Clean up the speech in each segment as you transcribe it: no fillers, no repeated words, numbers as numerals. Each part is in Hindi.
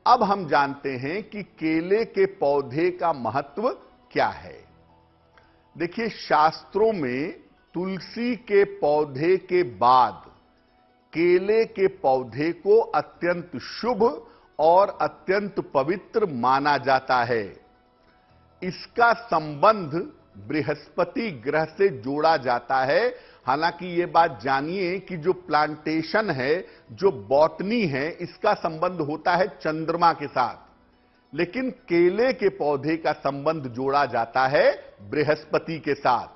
अब हम जानते हैं कि केले के पौधे का महत्व क्या है। देखिए, शास्त्रों में तुलसी के पौधे के बाद केले के पौधे को अत्यंत शुभ और अत्यंत पवित्र माना जाता है। इसका संबंध बृहस्पति ग्रह से जोड़ा जाता है। हालांकि यह बात जानिए कि जो प्लांटेशन है, जो बॉटनी है, इसका संबंध होता है चंद्रमा के साथ, लेकिन केले के पौधे का संबंध जोड़ा जाता है बृहस्पति के साथ।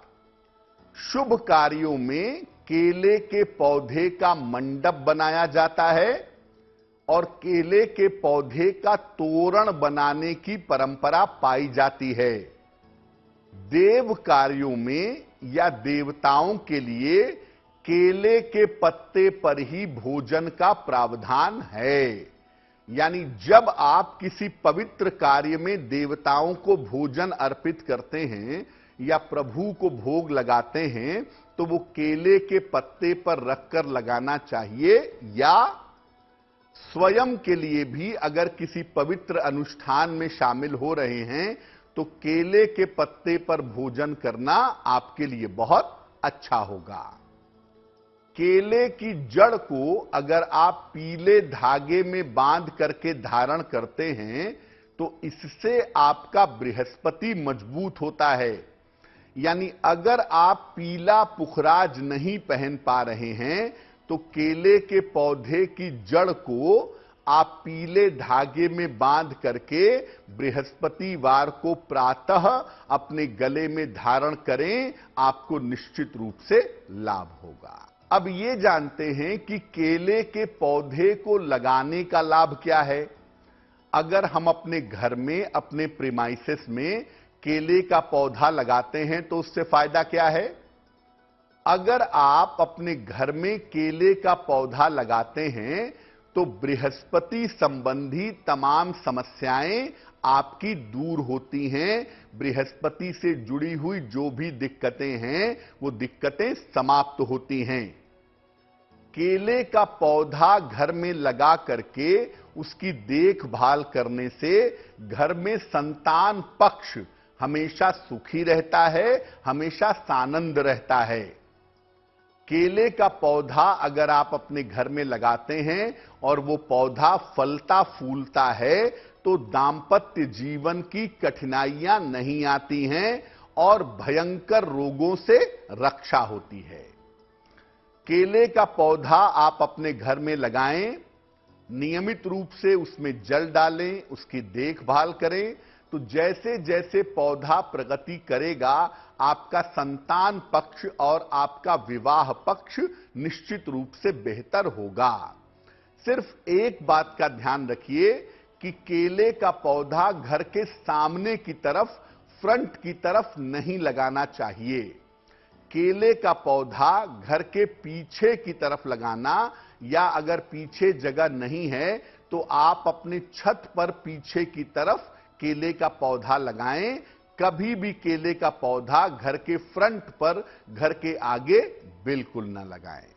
शुभ कार्यों में केले के पौधे का मंडप बनाया जाता है और केले के पौधे का तोरण बनाने की परंपरा पाई जाती है। देव कार्यों में या देवताओं के लिए केले के पत्ते पर ही भोजन का प्रावधान है। यानी जब आप किसी पवित्र कार्य में देवताओं को भोजन अर्पित करते हैं या प्रभु को भोग लगाते हैं, तो वो केले के पत्ते पर रखकर लगाना चाहिए, या स्वयं के लिए भी अगर किसी पवित्र अनुष्ठान में शामिल हो रहे हैं तो केले के पत्ते पर भोजन करना आपके लिए बहुत अच्छा होगा। केले की जड़ को अगर आप पीले धागे में बांध करके धारण करते हैं तो इससे आपका बृहस्पति मजबूत होता है। यानी अगर आप पीला पुखराज नहीं पहन पा रहे हैं तो केले के पौधे की जड़ को आप पीले धागे में बांध करके बृहस्पतिवार को प्रातः अपने गले में धारण करें, आपको निश्चित रूप से लाभ होगा। अब ये जानते हैं कि केले के पौधे को लगाने का लाभ क्या है। अगर हम अपने घर में, अपने प्रीमाइसेस में केले का पौधा लगाते हैं तो उससे फायदा क्या है। अगर आप अपने घर में केले का पौधा लगाते हैं तो बृहस्पति संबंधी तमाम समस्याएं आपकी दूर होती हैं। बृहस्पति से जुड़ी हुई जो भी दिक्कतें हैं वो दिक्कतें समाप्त होती हैं। केले का पौधा घर में लगा करके उसकी देखभाल करने से घर में संतान पक्ष हमेशा सुखी रहता है, हमेशा सानंद रहता है। केले का पौधा अगर आप अपने घर में लगाते हैं और वो पौधा फलता फूलता है तो दांपत्य जीवन की कठिनाइयां नहीं आती हैं और भयंकर रोगों से रक्षा होती है। केले का पौधा आप अपने घर में लगाएं, नियमित रूप से उसमें जल डालें, उसकी देखभाल करें, तो जैसे जैसे पौधा प्रगति करेगा आपका संतान पक्ष और आपका विवाह पक्ष निश्चित रूप से बेहतर होगा। सिर्फ एक बात का ध्यान रखिए कि केले का पौधा घर के सामने की तरफ, फ्रंट की तरफ नहीं लगाना चाहिए। केले का पौधा घर के पीछे की तरफ लगाना, या अगर पीछे जगह नहीं है तो आप अपने छत पर पीछे की तरफ केले का पौधा लगाएं। कभी भी केले का पौधा घर के फ्रंट पर, घर के आगे बिल्कुल न लगाएं।